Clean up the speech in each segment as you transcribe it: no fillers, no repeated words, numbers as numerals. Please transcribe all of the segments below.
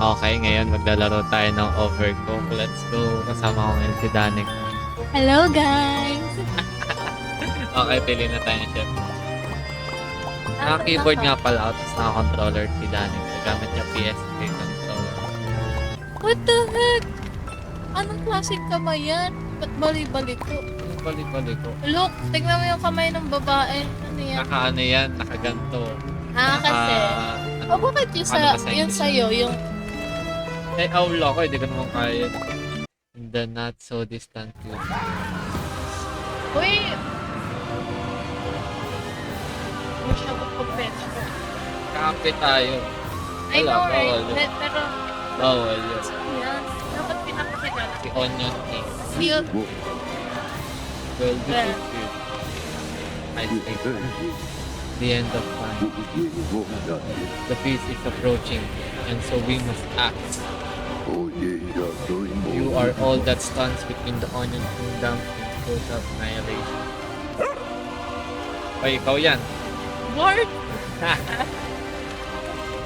Okay, ngayon maglalaro tayo ng Overcook. Let's go. Kasama ko ngayon si Danik. Hello guys! Okay, pili na tayo ng chef. Naka-keyboard nga pala, tapos naka-controller si Danik. Gamit niya PS3 controller. What the heck? Anong klaseng kamay yan? Ba't bali-bali ko? Ano bali-bali ko? Look, tignan mo yung kamay ng babae. Ano yan? Naka-ano yan, nakaganto. Kasi. Ano, O bakit yung paano ba sa, sa yung English? sa'yo, yung... Eh, awla ko, hindi ko naman kaya yun. In the not so distant future. Uy! Hindi siya magpapetch ko. Kape tayo. I Wala, know, bawal right? yun. Pero, Bawal yun. yan. Dapat pinapakilala. Si Onion King. Feel, Well, this Yeah. is good. I think the end of time. The feast is approaching, and so we must act. You are all that stands between the Onion Kingdom and total annihilation. Ay, ikaw yan. Word!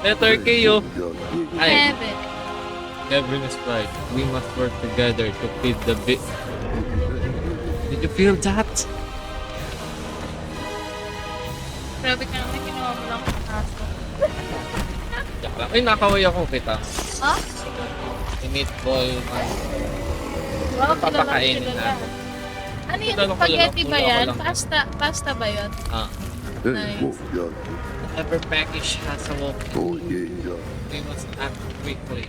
Letter K, yo. Ay, Heaven. heaven is right. We must work together to feed the beast. Did you feel that? Grabe ka naman, ginawa mo lang ang aso. Joke lang. Ay, nakaway ako kita. Ha? Si Meatball. Wow, Papakainin kilala. natin. Ano yun? Kilala ko Spaghetti lang, ba kilala ko yan? lang. Pasta? Pasta ba yun? Ah. Nice. Every package has a walk. We must act quickly.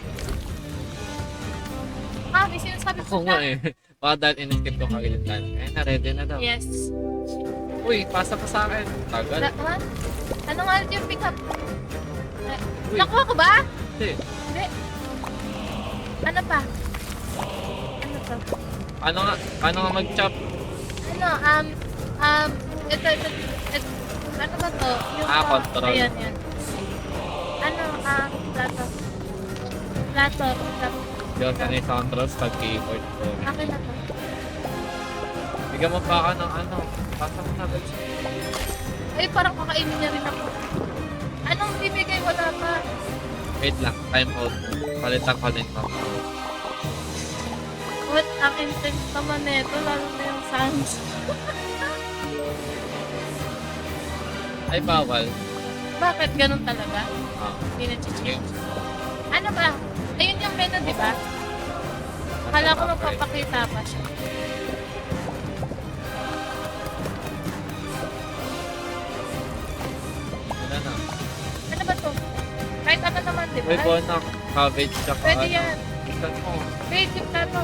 Ah, may sinasabi Ako ko nga na. eh. Baka dahil in-skip ko kagilitan. Eh, na-ready na daw. Yes. Uy, pasa pa sa akin. Tagal. What? Ano nga yung pick up? Uy. Nakuha ko ba? Hindi. Hindi. Ano pa? Ano to? Ano nga mag-chop? Ano, ito, ano ba to? Yung, Control. Ayan, yan. Ano, plato. Plato. Yung sanay sa controls pag keyboard ko. Akin na to. Bigyan mo pa ako ng ano. Pasa mo na ba? Ay, parang kakainin niya rin ako. Anong bibigay? Wala pa. Wait lang. Time out. Palitan ko din to. What? Ang intense naman nito, lalo na yung sounds. Ay, bawal. Bakit ganun talaga? Ah. Hindi na-change. Ano ba? Ayun yung menu, di ba? Akala ko magpapakita pa siya. Ano na? Ano ba to? Kahit ano naman, di ba? May bonak. Cabbage tsaka Pwede ano. yan. Isan mo. Wait, yung plato.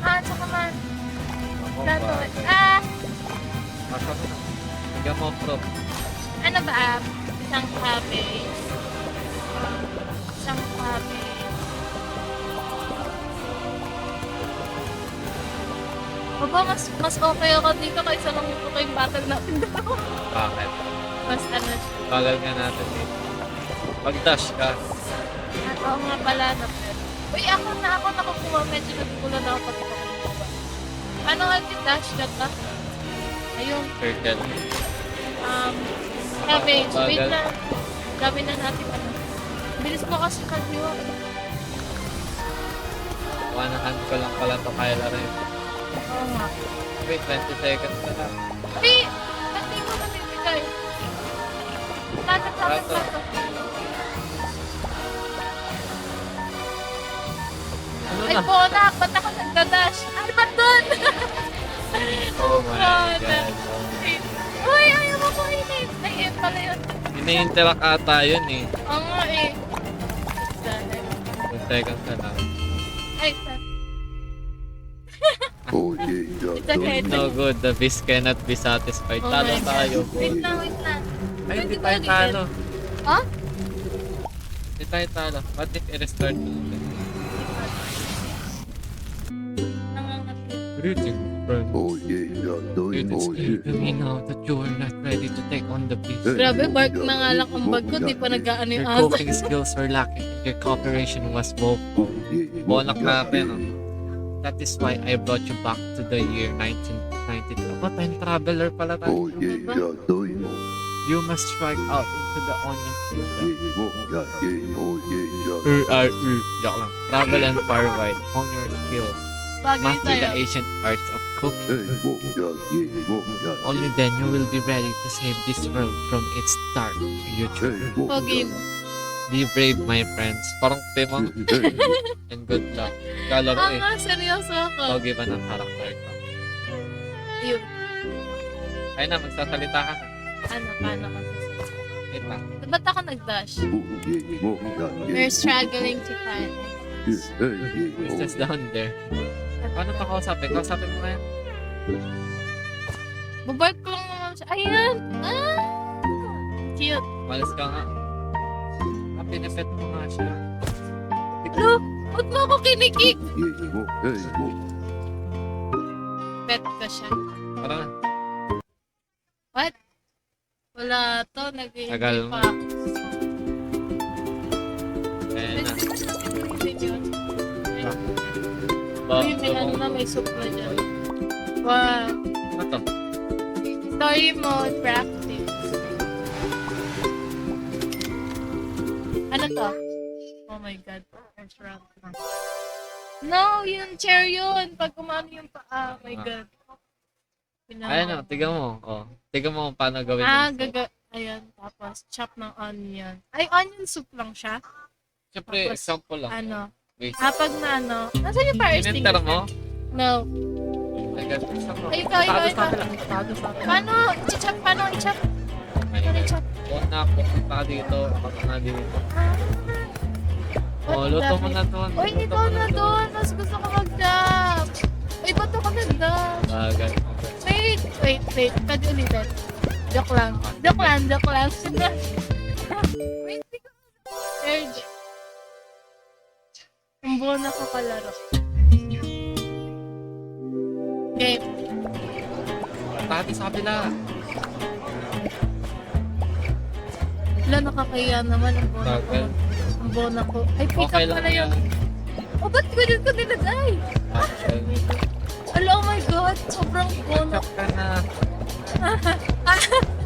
Tsaka man. Ako Plato. ba? Pasa mo na. Bigyan mo pro. Ano ba? Isang cabbage. Isang cabbage. Baba, mas okay ako dito kaysa lang ito kayong battle natin dalawa. Bakit? Mas ano siya. Bagal nga natin dito. Pag-dash ka. Oo nga pala na pero. Uy, ako nakukuha. Medyo nagkukulan ako pag ito kumukuha. Paano nga dash ka ba? Ayun. Circle. Cabbage. Wait Bagal. lang. Gawin na natin ano. Bilis mo kasi kaliwa. Wanahan ko lang pala to kaya rin. Oo nga. Wait, 20 seconds na lang. Uy! Ba't di mo nabibigay? Plato. Ano Ay, na? bonak! Ba't ako nagdadash? Ay, ba't dun? Oh my God. God. Uy, ayaw mo ko init. Ay, yun pala yun. Ini-interact ata yun eh. Oo nga eh. 2 seconds na lang. Ay, it's okay. No good, the beast cannot be satisfied. Oh Talo my God. tayo. Wait lang. Ay, hindi Pwede tayo ba talo. Ha? Hindi tayo talo. What if i-restart? Nangangatid. Greetings, friend. It is clear to me now that you are not ready to take on the beast. Grabe, bark na nga lang ang bag ko. Di pa nag-ano yung Your aso. coping skills were lacking. Your cooperation was woeful. Bonak natin, oh. That is why I brought you back to the year 1992. Aba, time traveler pala tayo. Diba? You must strike out into the onion field. Joke lang. Travel and far wide. Hone your skills. Bagay Master the tayo. ancient arts of cooking. Only then you will be ready to save this world from its dark future. Pogi mo. Be brave, my friends. Parang tema and good luck. Kalaro Ah, eh. nga, seryoso ako. Pogi ba ng karakter ko? Yun. Ayun na, magsasalita ka. Ano, paano ka sasabihin? Wait lang. Ba't ako nag-dash? We're struggling to find. It's just down there. Paano pa kausapin? Kausapin mo nga yan. Babark ko lang naman siya. Ayan! Ah! Cute. Malas ka nga. Pinipet mo nga siya. Lo, ba't mo ako kinikik? Pet ko siya. Parang What? Wala to. Nag-iintay Tagal mo. pa ako. Ayan na. Pwede ba natin gawin yun? Ba, Uy, may ano na, may soup na dyan. Wow. Ano to? Story mode practice. Ano to? Oh my god. First round. No, yung chair yun. Pag kumano yung paa. Oh my god. Ayan na, tiga mo. Oh. Tiga mo kung paano gawin Ah, yung soup. Ayan. Tapos, chop ng onion. Ay, onion soup lang siya? Siyempre, Tapos, example lang. Ano? Wait. Pag na ano? Nasaan yung fire Inenter extinguisher? mo? No. Ay, God. Example. Ay, ikaw. Tado sa akin. Paano i-chop? Paano i-chop? Paano i-chop? Huwag na ako. Punta ka dito. Punta ka dito. Oh, luto mo na doon. Uy, ikaw na doon. Mas gusto ko mag-chop. Uy, ba't ako nag-dab? Bagay. Wait. Pwede ulitin. Joke lang. Wait, Serge. Ang buo na ko kalaro. Game. Tati sa kabila. Wala, nakakaya naman. Ang buo na ko. Bagay. Ang buo na ko. Ay, pick Okay up lang pala yan. yung... Oh, ba't ganyan ko nilagay? Hello, oh my God. Sobrang buo na. Chop ka na.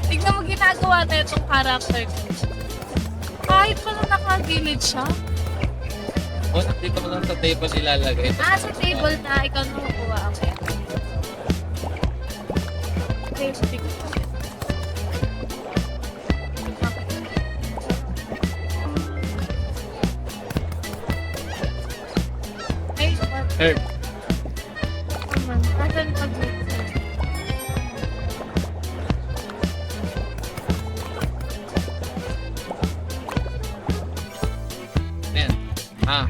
Tignan mo ginagawa na itong character ko. Kahit pala nakagilid siya. O, dito mo lang sa table ilalagay. Ah, sa table na. Ikaw na makuha. Okay. Okay, stick. Ay, Herb. naman. Asan pag-mix? Ayan.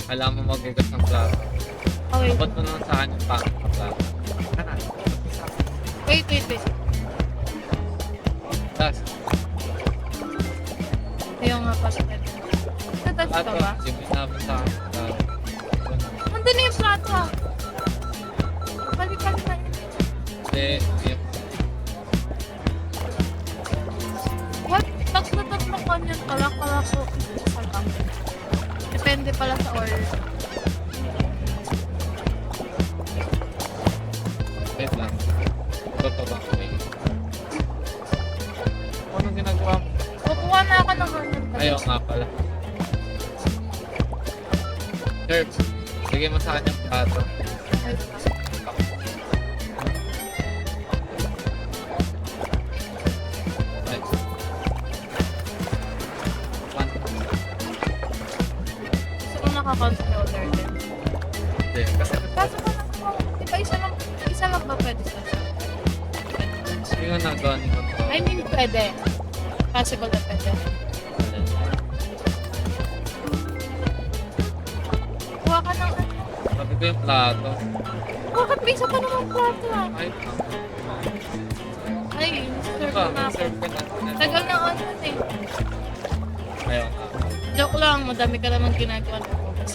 Kailangan mo magugas ng plato. Okay. Abot mo naman sa akin yung pack ng plato. Ano? Wait. Tas, Ayaw nga pa sa pwede. Natouch ka plato. ba? Sipin namin sa akin. Nandun na yung plato ah. Balik na yun. Hindi. What? Tatlo ko niyan pala. Kala ko isa lang. Depende pala sa order. Wait lang. Ito ba? Anong ginagawa mo? Kukuha na ako ng onion. Ayaw nga pala. Herb, bigay mo sa akin yung plato. Next. One. Gusto ko naka-controller din. Hindi. Kasi Kaso pa lang ako. Diba isa lang ba pwede sa siya? hindi ko nagawa ni control. I mean, pwede. Possible na pwede. Kuha ka ng ano. Sabi ko yung plato. Bakit may isa pa naman plato ah? Ay, Ay, serve ba? na ako. Serve ka na. Tagal na onion eh. Ayaw nga. Joke lang, madami ka naman ginagawa ng oras.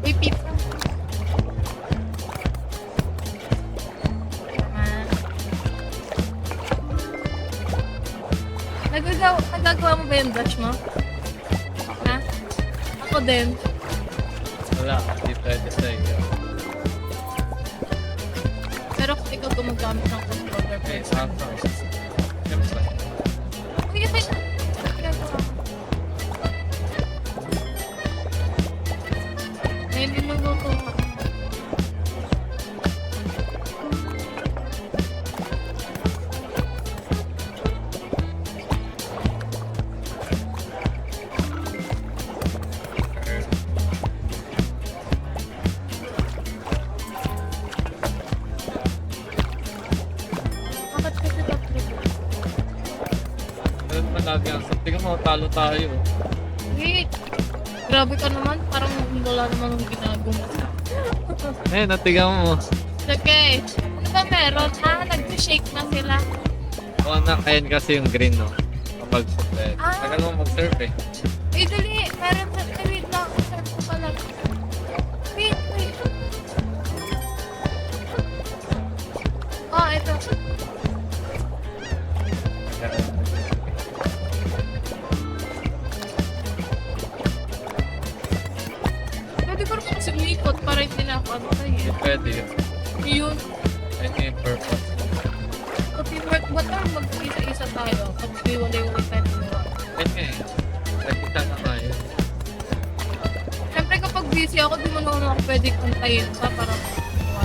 Uy, pizza. Nagagawa mo ba yung brush mo? Ha? Ako din. Wala, hindi pwede sa iyo. ikaw gumagamit ng controller. Eh, sakto. Siyempre. Uy, okay na. Gagawa ko. May minuto ka. Bakit kasi tatlo? Ganun pa lagi ang tingnan mo, talo tayo. Wait. Grabe ka naman. Parang wala naman ang ginagawa. Eh, natigan mo. Okay. Ano ba meron? Nag-shake na sila. Oo na, ayan kasi yung green, no? Kapag Ah. tagal mo mag-surf eh. Eh, dali. Meron sa wait lang. Start ko pala. Wait, wait. Oh, ito. Pwede ko rin kasi umiikot para hindi na ako ano tayo. Hindi pwede yun. Yun. Yun yung purpose. Sa teamwork, ba't naman mag-isa-isa tayo? Pag walay-walay tayo nila. Ayun nga eh. Nagkita na nga yun. Siyempre kapag busy ako, di mo naman ako pwede kantayin pa para makakuha.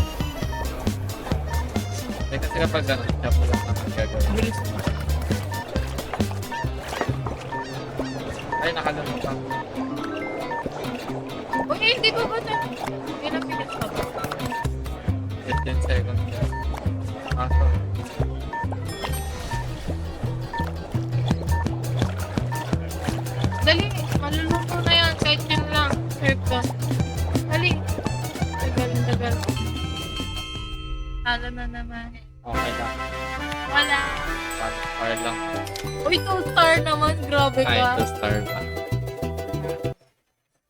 Eh, kasi kapag gano'n, siya po lang naman gagawin. Bilis mo. Ay, nakagano'n pa. Uy, hindi ba ba na? Ilang minutes pa ba? 15 seconds. Kaso, Dali, maluluto na yan. Kahit yun lang. Serve ka. Dali. Tagal. Talo na naman. okay lang. Wala. 1 hour lang. Uy, 2-star naman. Grabe Ay, ka. 2 star pa.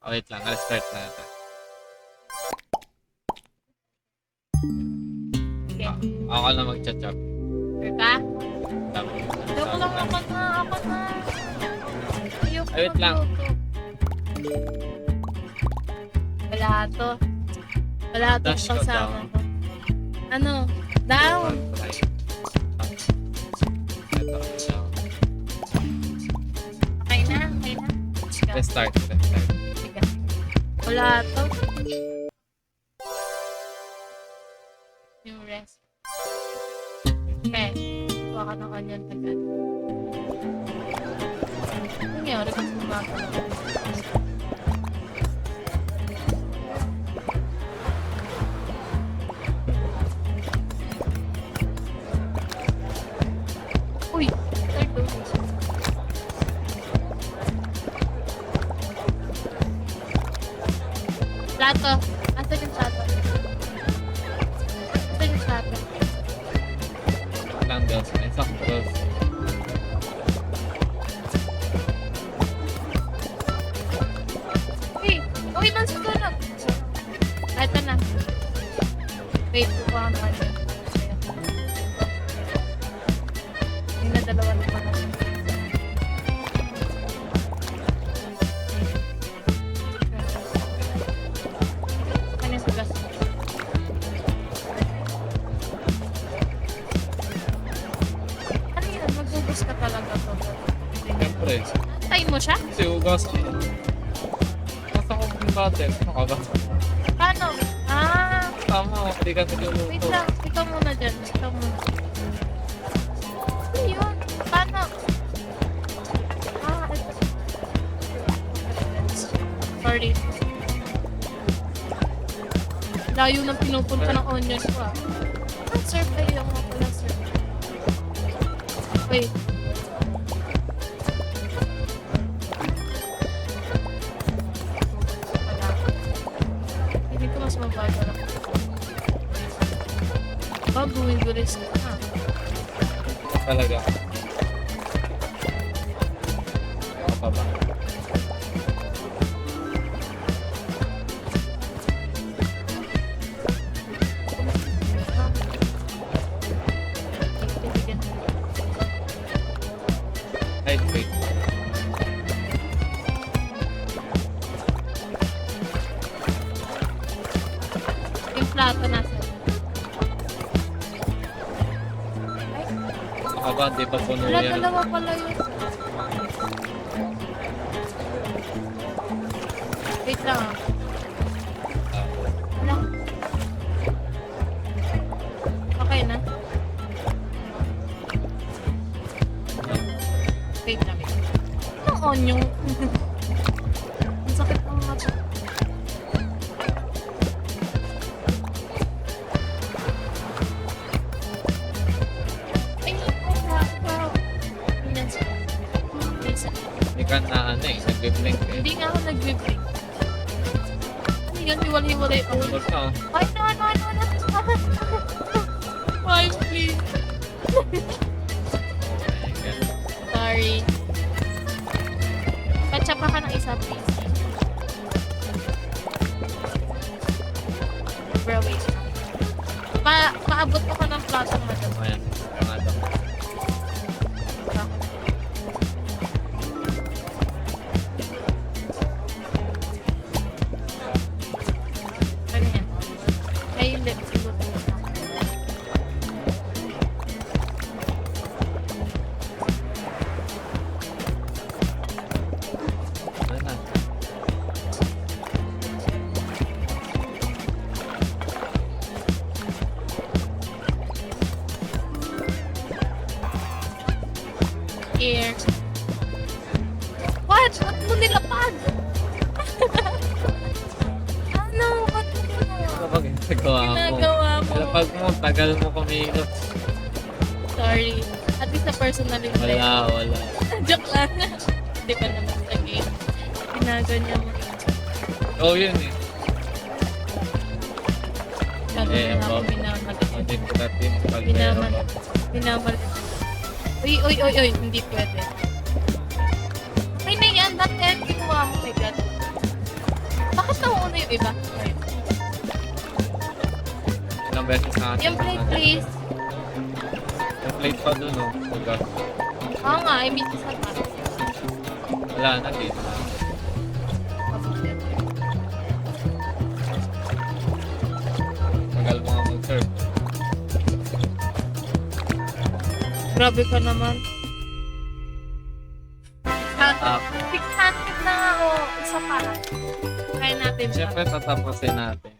Oh, wait lang. I'll-start na natin. Okay. Ako na mag-chat-chat. Serve ka? Tama. Ako lang ako na. Ayoko Ay, wait lang. magluto. Wala to. Wala to Dash ko kasama down. ko. Ano? Down. Try. Ito. Okay na. Sige. Let's start. Let's start. Sige. Wala to. Yung rest. Okay. Kuha ka ng onion agad. Ano nangyari kung gumagalaw? Uy! Start doon. Plato. Asan yung plato? Asan yung plato? Lang bills. May isang bills. Uy! Uy, nasusunod! Ito na. Wait, kukuha ka naman yun. Hindi na dalawa na pa naman. Ano yung sugas? Ano yan? Magbugas ka talaga to. Siyempre. Antay mo siya? Kasi ugas ko. Nasa ko yung butter. Ano ka ba? Paano? Ah! Tama. Hindi ka Wait nagluluto. lang. Ikaw muna dyan. Ikaw muna. Ano yun? Paano? Ah, ito. Sorry. Layo ng pinupunta ng onions ko ah. Ah, serve kayo nga pala, sir. Wait. Wala. Hindi ko mas mabagal ako. Babuhin ko rin ka. Talaga. Ako pa ba? Ay, wait. Yung plato nasa. di ba puno Wala, yan? dalawa pala yun. Wait lang ah. Wala. Okay na. Wait lang. Ang onion. Ang sakit ng mata. Ay, wow. Minsan. Minsan. Hindi ka na ano eh, nag-blink eh. Hindi nga ako nag-blink. Hindi yan, hiwalay-hiwalay ako. Tulog na oh. Ay, no. Why, please? Oh my God. Sorry. Patsapa ka ng isa, please. Bro, wait. Paabot ko ka ng plato, madam. Ayan, pangatlo. Ano yan? Ay, hindi. Siguro. Ano na? Here. What? Ba't mo nilapad? Ano? Ba't mo ginawa? Ano ba ginagawa mo? Ginagawa mo. Kapag mo, tagal mo kumilot. Sorry. At least na personally. Wala. Joke lang. Hindi ka naman sa game. Ginaganyan mo. Oh, yun eh. Gano'n Eh, na ako Bob. minamalit. Hindi ko natin pag Minamalit. Minamalit. Uy. Hindi pwede. Ay na yan. Ba't yan kinuha mo? My God. Bakit nauna yung iba? Sorry. Ilang beses na natin. Yung plate, please. Yung plate pa dun oh. Tagal. Oo nga, I miss sa pa. Wala na dito. Tagal mo nga mag-serve. Grabe ka naman. Ah. 600 na nga o isa pa. Kaya natin siya. Siyempre, tatapusin natin.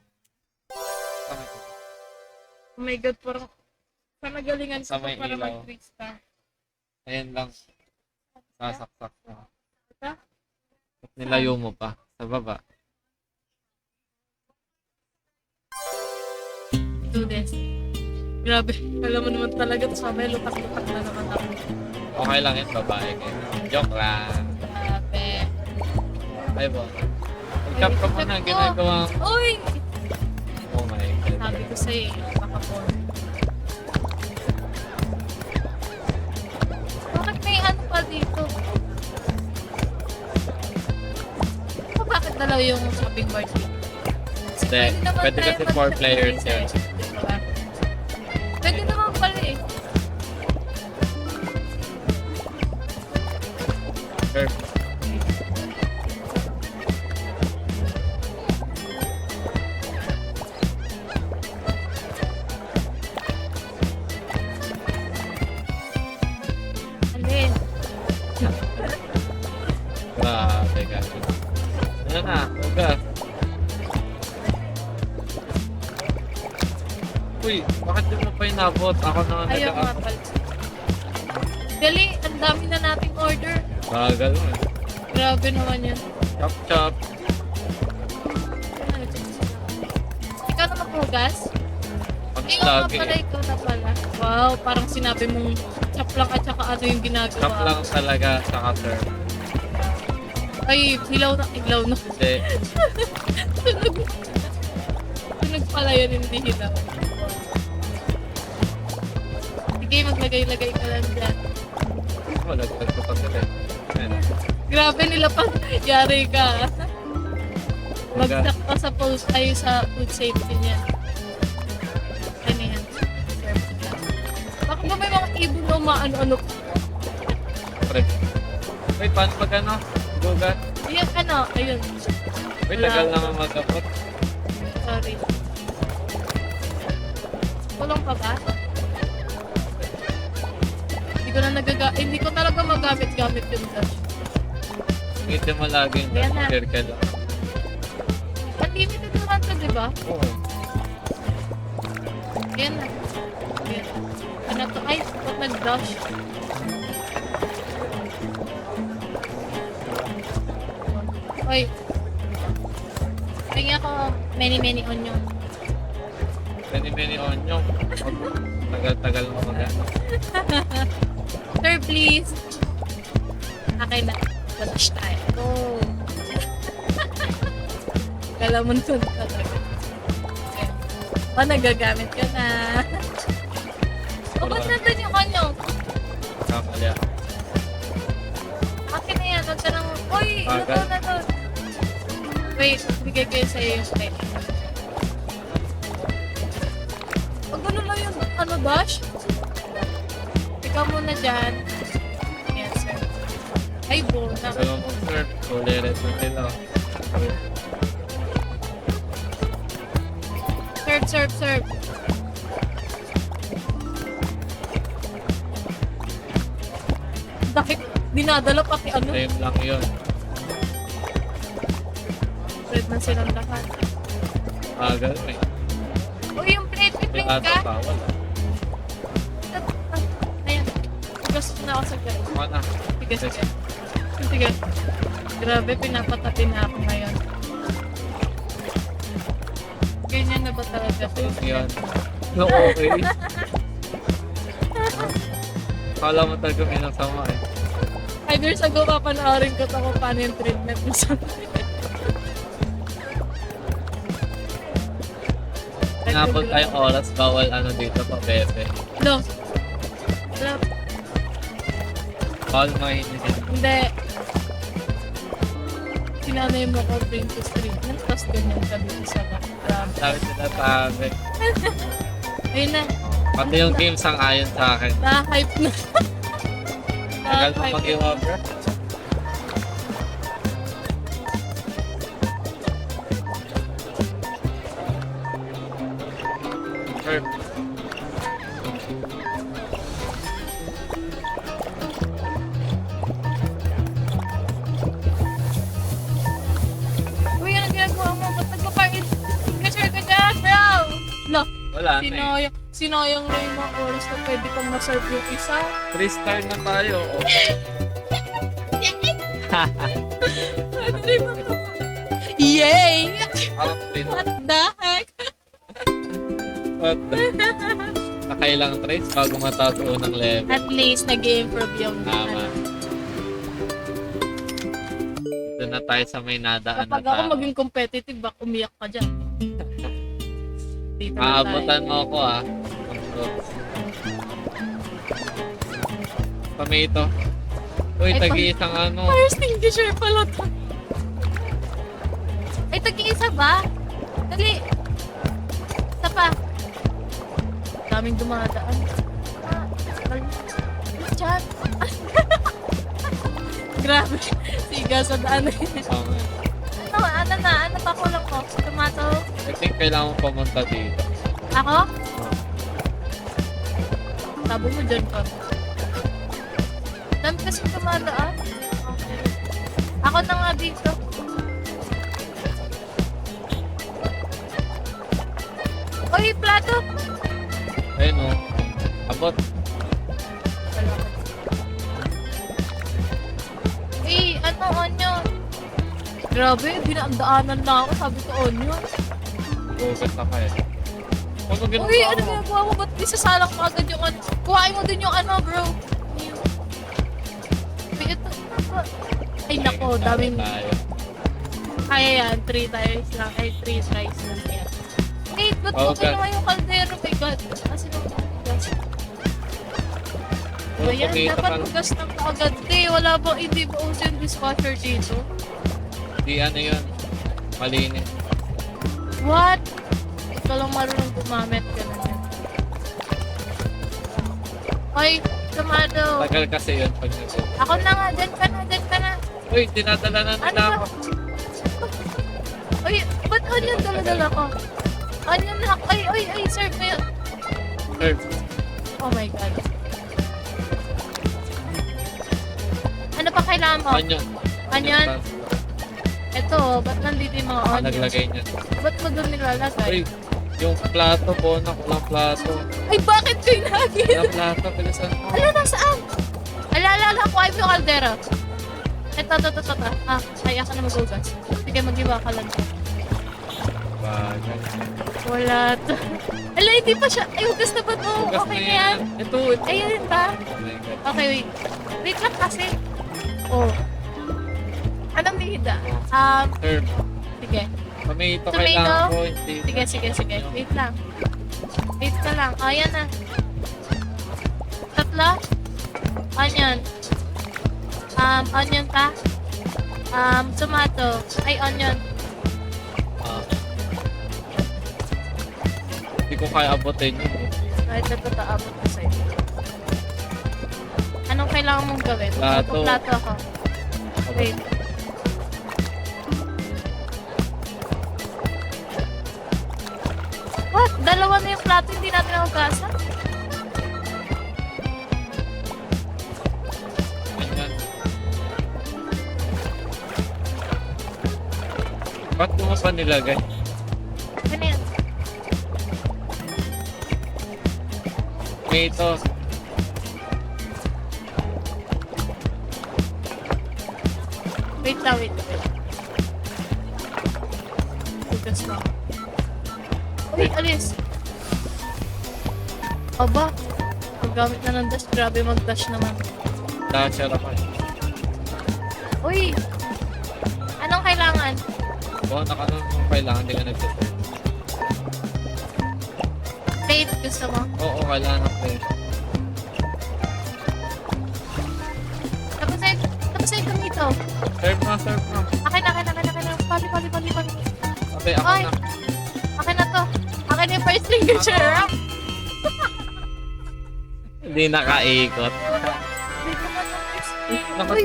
Oh my God, parang sa nagalingan Sa ko may para ilaw. mag-3-star. Ayan lang. Sasaksak na. Ito? At nilayo mo pa. Sa baba. Do this. Grabe. Alam mo naman talaga, tapos mamaya lutak-lutak na naman ako. Okay lang yun, babae kayo. Joke lang. Grabe. Ay ba? Mag-cap ka pa na ginagawa mo. Uy! Oh my God. Sabi ko sa'yo, baka po. Bakit may ano pa dito? Bakit dalaw yung shopping board dito? Hindi. naman Pwede tayo kasi 4 players mag-tracer. yan. Diba? Pwede naman pala eh. Sure. Alin? Grabe ka. Ano na? Hugas. Uy, bakit di mo pa inabot? Ako na ang Ayaw nga nag-aabot. pala. Dali, ang dami na nating order. Bagal mo. Grabe naman yun. Chop chop. Ikaw na maghugas? Ang Ikaw nga lagi. pala, ikaw na pala. Wow, parang sinabi mong chop lang at saka ano yung ginagawa. Chop lang talaga sa cutter. Ay, hilaw na. Kasi Tunog. Tunog pala yun, hindi hilaw. Sige, maglagay-lagay ka lang dyan. wala ko pa sila. Ayan. Grabe nila pa. Yari ka. Magsak pa sa post ay sa food safety niya. Ano yan? Baka ba may mga ibon na umaano-ano? Pre. Wait, paano pag ano? Gugat? Ayan, ano? Ayun. Wait, Wala. tagal naman mag-upot. Sorry. Kulong pa ba? Hindi ko talaga magamit-gamit yung dash. Hindi mo lagi yung Ayan na. circle lang. Unlimited naman to, di ba? Oo. Ayan na. Ayan. Ano to? Ay, ba't nag-dash? Oy. Tingin ako many onion. Many onion. Tagal-tagal mo magano. Sir, please. Okay na. Dash tayo. Go. Kala mo nun talaga. Ayan. O, nagagamit ka na. O, ba't nandun yung onion? Kamali ako. Akin na yan. Huwag ka nang... Uy! Bagal. Luto na to. Wait, bigay kayo sa'yo yung plate. Pag ano lang yung dash? Ikaw muna dyan. Yes, sir. Ay, bowl na. Sabi mo, sir, ulirit na sila. Serve. Dahil dinadala pati ano. Same lang yun. Red na silang lahat. Bagal mo eh. O, yung plate, may Yung plate ata ka? bawal. Ayan. Gusto na ako sa gano'n. Ako na. Sige. Grabe, pinapatabi na ako ngayon. Ganyan na ba talaga? Yun. No, okay. Kala mo talaga may nasama eh. 5 years ago, papanoorin ko kung paano yung treatment mo sa Napag tayong oras, bawal ano dito pa, bebe. No. Wala. Bawal mahinig. Hindi. Sinanay mo ko princess treatment, tapos ganyan ka dito sa background. Sabi sila sabi. Ayun na. Pati yung game sang ayon sa akin. Na-hype na. Tagal mo Na-hype. mag-i-over. Sure. Uy, anong ginagawa mo? Ba't nagpa-parking? Ka-share ka dyan, bro! Lo, Wala na eh. sinayang na yung mga oras na pwede kang ma-serve yung isa. 3-star na tayo. Oh. Ano rin ba ito? Yay! Parang print. What the heck? What the? Nakailang trace bago mataas unang level. At least, nag-improve yung Tama. Doon na tayo sa may nadaan Kapag na ako tao. maging competitive, bak umiyak ka dyan. Dito na Maabutan tayo. mo ako ah. Ang fruits. Tomato. Uy, Ay, tagi-isang ano. Fire extinguisher pala to. Ay, tag-iisa ba? Dali. Isa pa. Daming dumadaan. Diyan. Grabe. Siga sa daan. Ano pa kulang ko? Tomato? I think kailangan mo pumunta dito. Ako? Sabi mo dyan ka. Dami kasi tumadaan. Ako na nga dito. Uy, plato! Ayun o. Abot. Eh, ano, onion? Grabe, binandaanan na ako. Sabi ko, onion. Bugat na ka eh. Ano ginagawa Uy, ano mo? ginagawa mo? Ba't isasalang mo agad yung ano? Kuhain mo din yung ano, bro. Uy, ito. Ay, nako, daming... Tayo. Kaya yan, 3 tries lang. Ay, 3 tries lang yan. Wait, ba't Oh, mo kinuha yung kaldero? My God. Kasi nung gas. Ba yan? Tomato Dapat ka lang. magas ng kaagad. Wala ba, hindi ba uso yung dishwasher dito? Di ano yun. Malinis. What? Ikaw lang marunong gumamit ka na yan. Oy, tomato. Tagal kasi yun pag nag Ako na nga, dyan ka na. Uy, dinadala na nila Ano ba? ako. Uy, ba't onion dala-dala ko? Onion na ako. Ay, serve mo yun. Serve. Oh my God. kailangan mo? Onion. Onion? Ito, ba't nandito yung mga onions? Naglagay niya. Ba't mo doon nilalagay? Uy, yung plato po, nakulang plato. Ay, bakit kayo nagin? Yung plato, bilisan mo. Ala, nasaan? Alala ko, ay yung kaldero. Ito. Ah, kaya ka na magugas. Sige, mag-iwa ka lang. Bagay. Wala to. Ala, hindi pa siya. Ay, hugas na ba to? Hugas Okay na na yan. Ito. Ayun ba? Okay, wait. Wait lang kasi. Oh. Anong nihida? Herb. Sige. Tomato Tomato? kailangan ko. Hindi. Sige. Wait lang. Wait ka lang. Oh, yan na. Tatlo. Onion. Onion pa. Tomato. Ay, onion. Ah. Hindi ko kaya abutin yun. Ay, ito taabot ko sa'yo. Anong kailangan mong gawin? Plato. Plato ako. Wait. What? Dalawa na yung plato, hindi natin nahugasan? Ganyan. Ba't mo pa nilagay? Ano yan? Tomato. Wait lang. Hugas na. Uy, alis. Aba, paggamit na ng dash, grabe mag-dash naman. Dasher ako. Uy, anong kailangan? Oo, nakanong kung kailangan hindi ka nagsasabi. Plate, gusto mo? Oo, kailangan ng plate. Tapos ay tomato. Serve na. Akin na. Pali. Sabi, ako Ay. na. Akin na to. Akin yung first signature. Hindi nakaikot. Hindi ko na na-explain. Naka- Uy,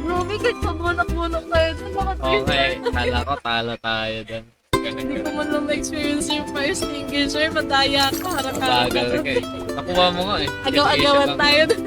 grabe, kahit pabunak-bunak tayo dun. Okay, kala ko talo tayo dun. Hindi ko man lang na-experience yung fire extinguisher. Madaya ka, harap-harap. Mabagal ka eh. Nakuha mo nga eh. Agaw-agawan Lang. tayo dun.